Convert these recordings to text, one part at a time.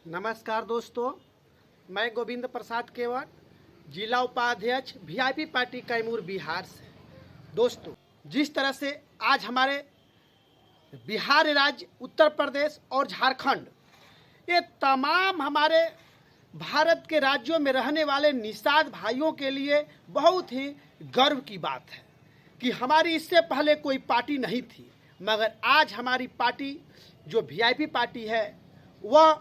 नमस्कार दोस्तों, मैं गोविंद प्रसाद केवट, जिला उपाध्यक्ष वीआईपी पार्टी कैमूर बिहार से। दोस्तों, जिस तरह से आज हमारे बिहार राज्य, उत्तर प्रदेश और झारखंड, ये तमाम हमारे भारत के राज्यों में रहने वाले निषाद भाइयों के लिए बहुत ही गर्व की बात है कि हमारी इससे पहले कोई पार्टी नहीं थी, मगर आज हमारी पार्टी जो वीआईपी पार्टी है वह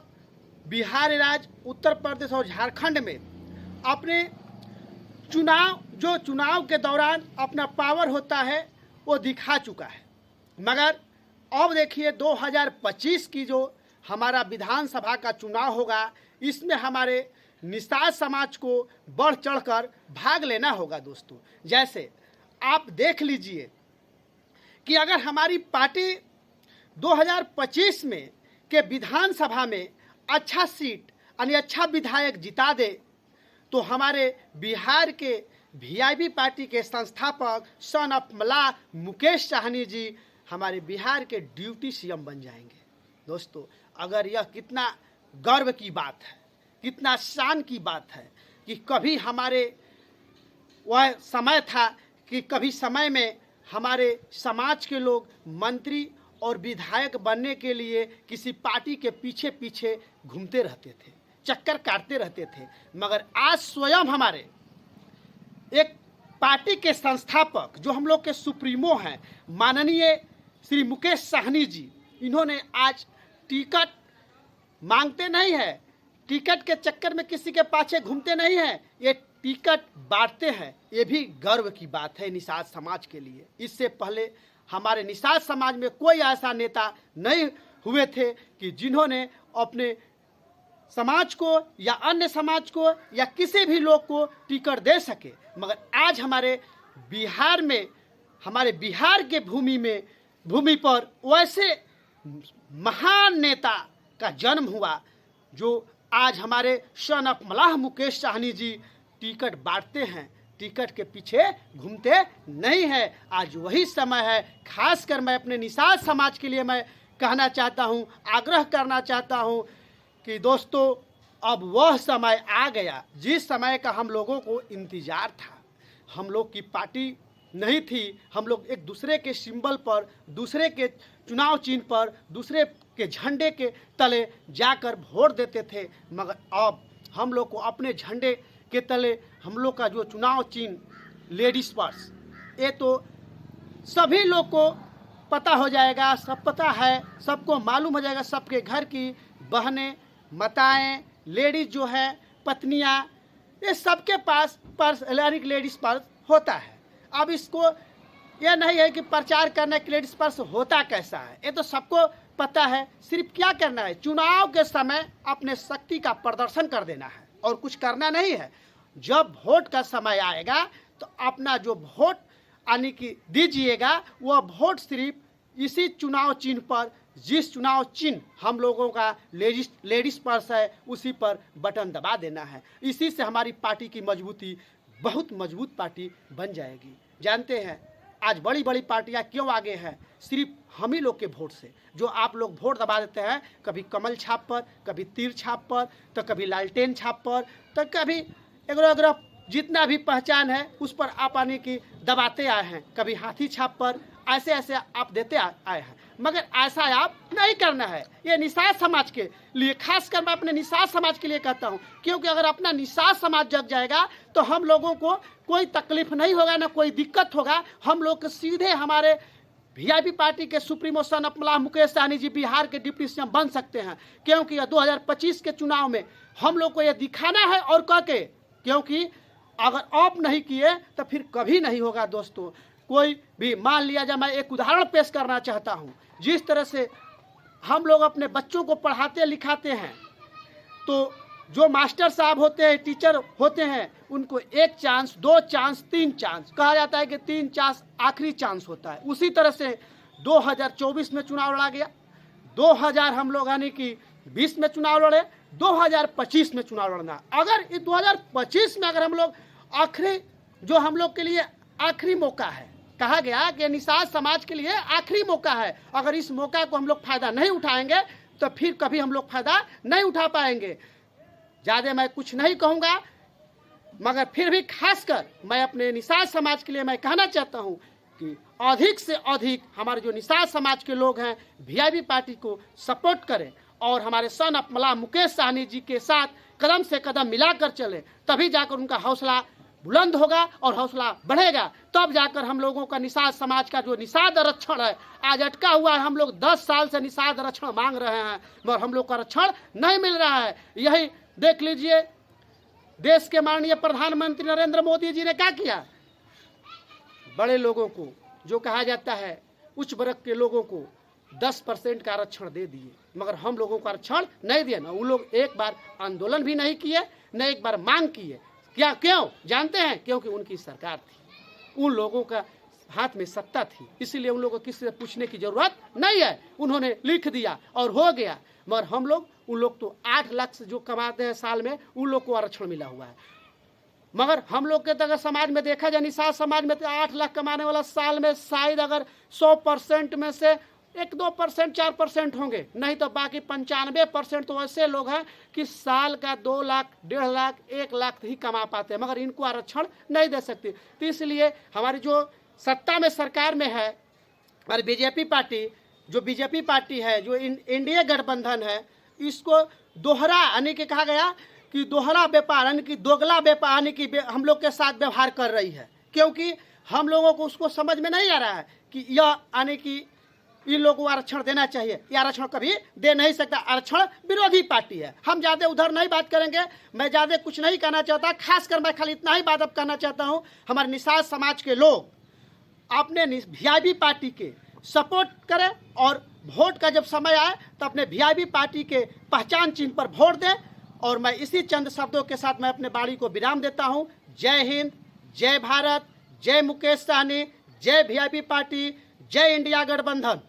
बिहार राज्य, उत्तर प्रदेश और झारखंड में अपने चुनाव के दौरान अपना पावर होता है वो दिखा चुका है। मगर अब देखिए 2025 की जो हमारा विधानसभा का चुनाव होगा, इसमें हमारे निषाद समाज को बढ़ चढ़कर भाग लेना होगा। दोस्तों, जैसे आप देख लीजिए कि अगर हमारी पार्टी 2025 में के विधानसभा में अच्छा सीट यानी अच्छा विधायक जिता दे तो हमारे बिहार के वीआईपी पार्टी के संस्थापक सन ऑफ मल्लाह मुकेश साहनी जी हमारे बिहार के डिप्टी सीएम बन जाएंगे। दोस्तों, अगर यह कितना गर्व की बात है, कितना शान की बात है कि कभी हमारे वह समय था कि कभी समय में हमारे समाज के लोग मंत्री और विधायक बनने के लिए किसी पार्टी के पीछे पीछे घूमते रहते थे, चक्कर काटते रहते थे। मगर आज स्वयं हमारे एक पार्टी के संस्थापक जो हम लोग के सुप्रीमो हैं, माननीय श्री मुकेश साहनी जी, इन्होंने आज टिकट मांगते नहीं है, टिकट के चक्कर में किसी के पाछे घूमते नहीं हैं, ये टिकट बांटते हैं। ये भी गर्व की बात है निषाद समाज के लिए। इससे पहले हमारे निषाद समाज में कोई ऐसा नेता नहीं हुए थे कि जिन्होंने अपने समाज को या अन्य समाज को या किसी भी लोग को टिकट दे सके। मगर आज हमारे बिहार में, हमारे बिहार के भूमि पर वैसे महान नेता का जन्म हुआ जो आज हमारे son of Mallah Mukesh Sahani ji ticket बांटते हैं, टिकट के पीछे घूमते नहीं है। आज वही समय है। खासकर मैं अपने निषाद समाज के लिए मैं कहना चाहता हूँ, आग्रह करना चाहता हूँ कि दोस्तों, अब वह समय आ गया जिस समय का हम लोगों को इंतज़ार था। हम लोग की पार्टी नहीं थी, हम लोग एक दूसरे के सिंबल पर, दूसरे के चुनाव चिन्ह पर, दूसरे के झंडे के तले जाकर वोट देते थे। मगर अब हम लोग को अपने झंडे के तले हम लोग का जो चुनाव चिन्ह लेडीज पर्स, ये तो सभी लोग को पता हो जाएगा, सब पता है, सबको मालूम हो जाएगा। सबके घर की बहनें, माताएं, लेडीज जो है, पत्नियां, ये सबके पास पर्स यानी लेडीज पर्स होता है। अब इसको यह नहीं है कि प्रचार करना कि लेडीज पर्स होता कैसा है, ये तो सबको पता है। सिर्फ क्या करना है, चुनाव के समय अपने शक्ति का प्रदर्शन कर देना है और कुछ करना नहीं है। जब वोट का समय आएगा तो अपना जो वोट यानी कि दीजिएगा, वह वोट सिर्फ इसी चुनाव चिन्ह पर, जिस चुनाव चिन्ह हम लोगों का लेडीज पर्स है, उसी पर बटन दबा देना है। इसी से हमारी पार्टी की मजबूती, बहुत मजबूत पार्टी बन जाएगी। जानते हैं आज बड़ी बड़ी पार्टियां क्यों आगे हैं? सिर्फ हम ही लोग के वोट से। जो आप लोग वोट दबा देते हैं, कभी कमल छाप पर, कभी तीर छाप पर, तो कभी लालटेन छाप पर, तो कभी एग्रो जितना भी पहचान है उस पर आप आने की दबाते आए हैं, कभी हाथी छाप पर, ऐसे ऐसे आप देते आए हैं। मगर ऐसा आप नहीं करना है। ये निषाद समाज के लिए, खासकर मैं अपने निषाद समाज के लिए कहता हूँ, क्योंकि अगर अपना निषाद समाज जग जाएगा तो हम लोगों को कोई तकलीफ नहीं होगा, ना कोई दिक्कत होगा। हम लोग सीधे हमारे वीआईपी पार्टी के supremo sun of Mallah Mukesh Sahani जी बिहार के डिप्टी सीएम बन सकते हैं, क्योंकि 2025 के चुनाव में हम लोग को यह दिखाना है और कह के, क्योंकि अगर आप नहीं किए तो फिर कभी नहीं होगा। दोस्तों, कोई भी मान लिया जाए, मैं एक उदाहरण पेश करना चाहता हूँ। जिस तरह से हम लोग अपने बच्चों को पढ़ाते लिखाते हैं, तो जो मास्टर साहब होते हैं, टीचर होते हैं, उनको 1 चांस, 2 चांस, 3 चांस कहा जाता है कि 3 चांस आखिरी चांस होता है। उसी तरह से 2024 में चुनाव लड़ा गया, 2000 हम लोग यानी कि 20 में चुनाव लड़े, 2025 में चुनाव लड़ना। अगर इस 2025 में अगर हम लोग आखिरी, जो हम लोग के लिए आखिरी मौका है, कहा गया कि निषाद समाज के लिए आखिरी मौका है, अगर इस मौका को हम लोग फायदा नहीं उठाएंगे तो फिर कभी हम लोग फायदा नहीं उठा पाएंगे। ज़्यादा मैं कुछ नहीं कहूँगा, मगर फिर भी खासकर मैं अपने निषाद समाज के लिए मैं कहना चाहता हूँ कि अधिक से अधिक हमारे जो निषाद समाज के लोग हैं वीआईपी पार्टी को सपोर्ट करें और हमारे सन ऑफ मल्लाह मुकेश सहनी जी के साथ कदम से कदम मिलाकर चले, तभी जाकर उनका हौसला बुलंद होगा और हौसला बढ़ेगा। तब जाकर हम लोगों का निषाद समाज का जो निषाद आरक्षण है आज अटका हुआ है। हम लोग 10 साल से निषाद आरक्षण मांग रहे हैं मगर हम लोग का आरक्षण नहीं मिल रहा है। यही देख लीजिए, देश के माननीय प्रधानमंत्री नरेंद्र मोदी जी ने क्या किया, बड़े लोगों को जो कहा जाता है उच्च वर्ग के लोगों को 10% का आरक्षण दे दिए, मगर हम लोगों को आरक्षण नहीं दिया। ना वो लोग एक बार आंदोलन भी नहीं किए, न एक बार मांग किए। क्या क्यों जानते हैं? क्योंकि उनकी सरकार थी, उन लोगों का हाथ में सत्ता थी, इसीलिए उन लोगों को किसी से पूछने की जरूरत नहीं है। उन्होंने लिख दिया और हो गया। मगर हम लोग, उन लोग तो 8 लाख से जो कमाते हैं साल में, उन लोग को आरक्षण मिला हुआ है। मगर हम लोग के तो अगर समाज में देखा जाए, निषाद समाज में तो 8 लाख कमाने वाला साल में शायद अगर 100% में से 1-2%, 4% होंगे, नहीं तो बाकी 95% तो ऐसे लोग हैं कि साल का 2 लाख, 1.5 लाख, 1 लाख ही कमा पाते हैं, मगर इनको आरक्षण नहीं दे सकते। तो इसलिए हमारी जो सत्ता में सरकार में है हमारी बीजेपी पार्टी, जो बीजेपी पार्टी है, जो इंडिया गठबंधन है, इसको दोहरा यानी कि कहा गया कि दोहरा व्यापार यानी कि दोगला व्यापार यानी कि हम लोग के साथ व्यवहार कर रही है। क्योंकि हम लोगों को उसको समझ में नहीं आ रहा है कि यह यानी कि इन लोगों को आरक्षण देना चाहिए। ये आरक्षण कभी दे नहीं सकता। आरक्षण विरोधी पार्टी है। हम ज़्यादा उधर नहीं बात करेंगे, मैं ज़्यादा कुछ नहीं कहना चाहता। खासकर मैं खाली इतना ही बात अब कहना चाहता हूँ, हमारे निषाद समाज के लोग अपने वीआईपी पार्टी के सपोर्ट करें और वोट का जब समय आए तो अपने वीआईपी पार्टी के पहचान चिन्ह पर वोट दें। और मैं इसी चंद शब्दों के साथ मैं अपने वाणी को विराम देता हूँ। जय हिंद, जय भारत, जय मुकेश सहनी, जय वीआईपी पार्टी, जय इंडिया गठबंधन।